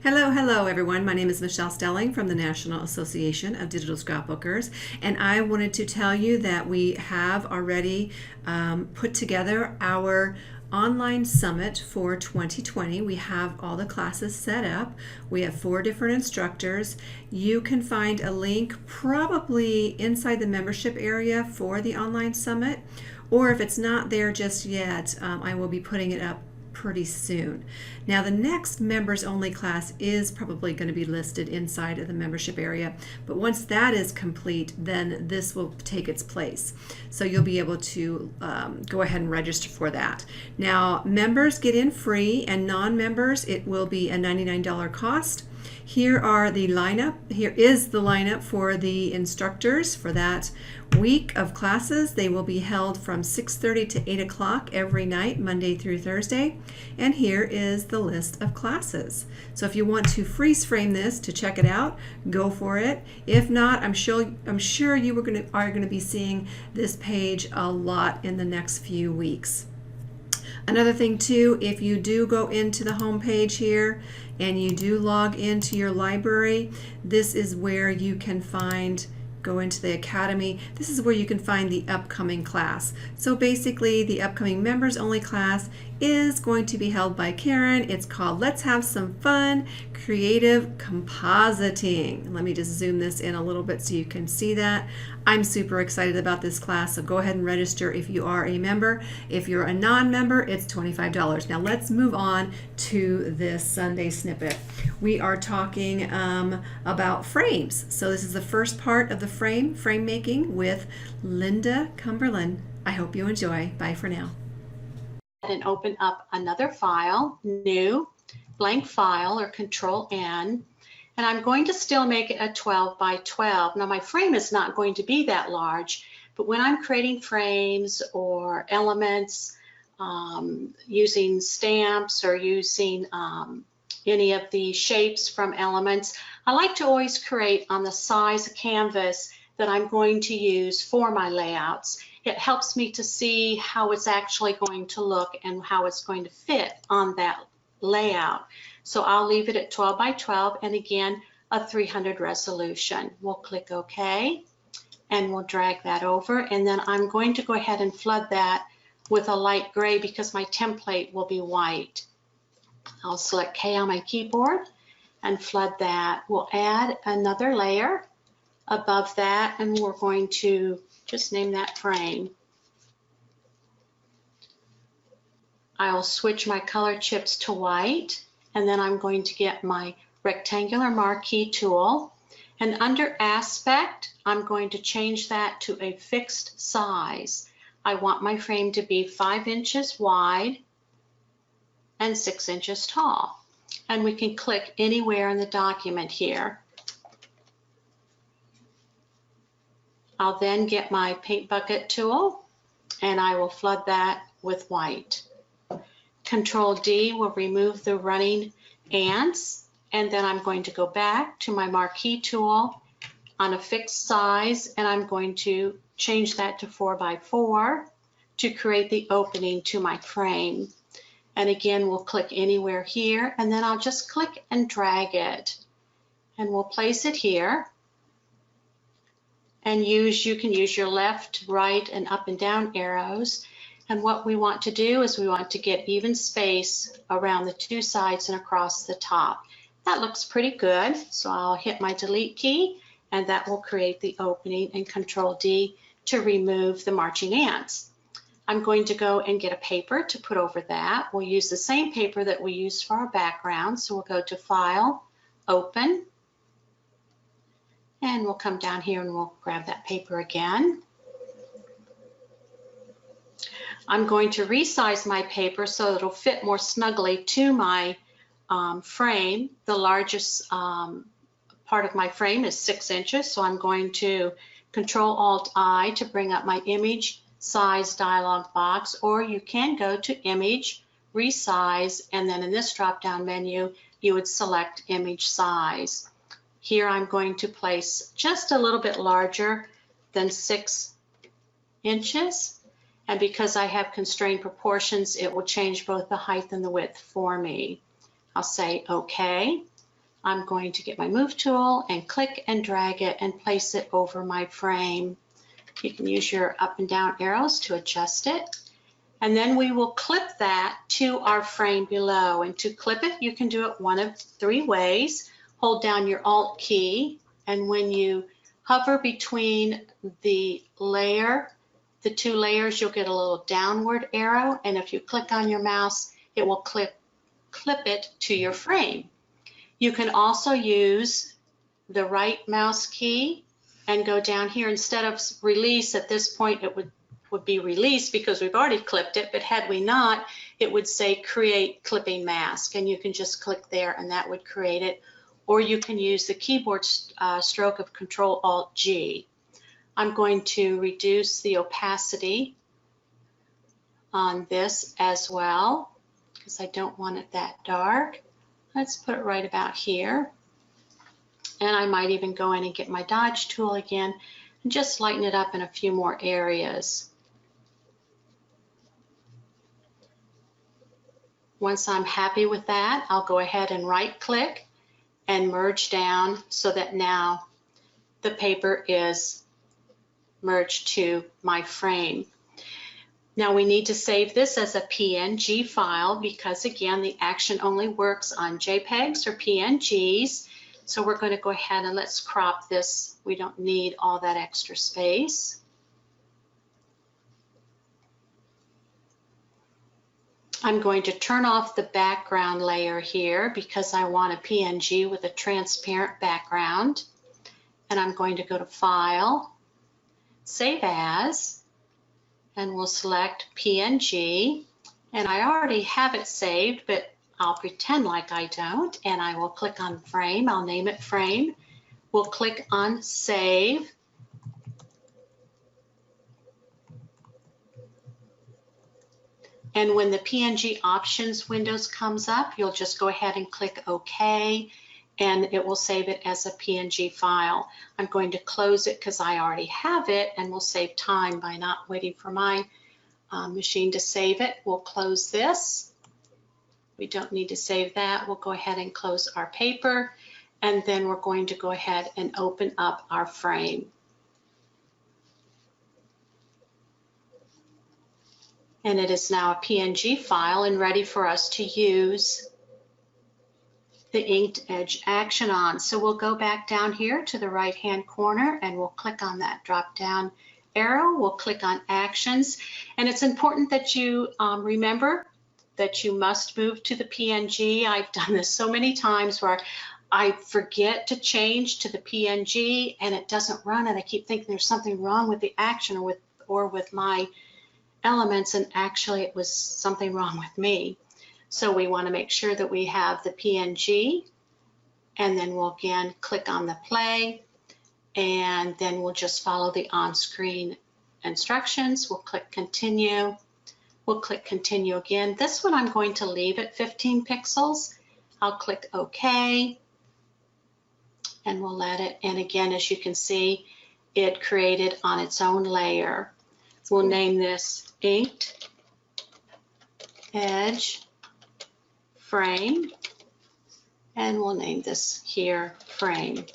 Hello everyone. My name is Michelle Stelling from the National Association of Digital Scrapbookers, and I wanted to tell you that we have already put together our online summit for 2020. We have all the classes set up. We have 4 different instructors. You can find a link probably inside the membership area for the online summit, or if it's not there just yet, I will be putting it up pretty soon. Now the next members only class is probably going to be listed inside of the membership area, but once that is complete, then this will take its place. So you'll be able to go ahead and register for that. Now members get in free, and non-members it will be a $99 cost. Here are the lineup. Here is the lineup for the instructors for that week of classes. They will be held from 6:30 to 8 o'clock every night, Monday through Thursday. And here is the list of classes. So if you want to freeze frame this to check it out, go for it. If not, I'm sure you are going to be seeing this page a lot in the next few weeks. Another thing too, if you do go into the home page here and you do log into your library, this is where you can go into the Academy. This is where you can find the upcoming class. So basically the upcoming members only class is going to be held by Karen. It's called Let's Have Some Fun Creative Compositing. Let me just zoom this in a little bit so you can see that. I'm super excited about this class, so go ahead and register if you are a member. If you're a non-member, it's $25. Now let's move on to this Sunday snippet. We are talking about frames. So this is the first part of the frame making with Linda Cumberland. I hope you enjoy. Bye for now. And open up another file, new, blank file, or Control N. And I'm going to still make it a 12 by 12. Now my frame is not going to be that large, but when I'm creating frames or elements, using stamps or using any of the shapes from elements, I like to always create on the size of canvas that I'm going to use for my layouts. It helps me to see how it's actually going to look and how it's going to fit on that layout. So I'll leave it at 12 by 12, and again, a 300 resolution. We'll click OK, and we'll drag that over, and then I'm going to go ahead and flood that with a light gray because my template will be white. I'll select K on my keyboard and flood that. We'll add another layer above that, and we're going to just name that frame. I'll switch my color chips to white, and then I'm going to get my rectangular marquee tool, and under aspect I'm going to change that to a fixed size. I want my frame to be 5 inches wide and 6 inches tall, and we can click anywhere in the document here. I'll then get my paint bucket tool, and I will flood that with white. Control D will remove the running ants, and then I'm going to go back to my marquee tool on a fixed size, and I'm going to change that to 4 by 4 to create the opening to my frame. And again, we'll click anywhere here, and then I'll just click and drag it, and we'll place it here. And you can use your left, right, and up and down arrows. And what we want to do is we want to get even space around the 2 sides and across the top. That looks pretty good, so I'll hit my delete key, and that will create the opening, and Control D to remove the marching ants. I'm going to go and get a paper to put over that. We'll use the same paper that we used for our background, so we'll go to File, Open, and we'll come down here and we'll grab that paper again. I'm going to resize my paper so it'll fit more snugly to my frame. The largest part of my frame is 6 inches, so I'm going to Control-Alt-I to bring up my image size dialog box, or you can go to Image, Resize, and then in this drop-down menu, you would select Image Size. Here I'm going to place just a little bit larger than 6 inches, And because I have constrained proportions, it will change both the height and the width for me. I'll say OK. I'm going to get my move tool and click and drag it and place it over my frame. You can use your up and down arrows to adjust it. And then we will clip that to our frame below. And to clip it, you can do it one of 3 ways. Hold down your Alt key, and when you hover between the two layers, you'll get a little downward arrow, and if you click on your mouse, it will clip it to your frame. You can also use the right mouse key and go down here. Instead of release, at this point it would be released because we've already clipped it, but had we not, it would say create clipping mask, and you can just click there and that would create it. Or you can use the keyboard stroke of Control-Alt-G. I'm going to reduce the opacity on this as well because I don't want it that dark. Let's put it right about here. And I might even go in and get my dodge tool again and just lighten it up in a few more areas. Once I'm happy with that, I'll go ahead and right click and merge down so that now the paper is merged to my frame. Now we need to save this as a PNG file because again, the action only works on JPEGs or PNGs. So we're going to go ahead and let's crop this. We don't need all that extra space. I'm going to turn off the background layer here because I want a PNG with a transparent background. And I'm going to go to File, Save As, and we'll select PNG. And I already have it saved, but I'll pretend like I don't. And I will click on Frame. I'll name it Frame. We'll click on Save. And when the PNG options windows comes up, you'll just go ahead and click OK, and it will save it as a PNG file. I'm going to close it because I already have it, and we'll save time by not waiting for my machine to save it. We'll close this. We don't need to save that. We'll go ahead and close our paper, and then we're going to go ahead and open up our frame. And it is now a PNG file and ready for us to use the inked edge action on. So we'll go back down here to the right hand corner and we'll click on that drop down arrow. We'll click on actions, and it's important that you remember that you must move to the PNG. I've done this so many times where I forget to change to the PNG and it doesn't run, and I keep thinking there's something wrong with the action or with my elements, and actually it was something wrong with me. So we want to make sure that we have the PNG, and then we'll again click on the play, and then we'll just follow the on-screen instructions. We'll click continue. We'll click continue again. This one I'm going to leave at 15 pixels. I'll click OK, and we'll let it, and again, as you can see, it created on its own layer. We'll name this Inked Edge Frame, and we'll name this here Frame.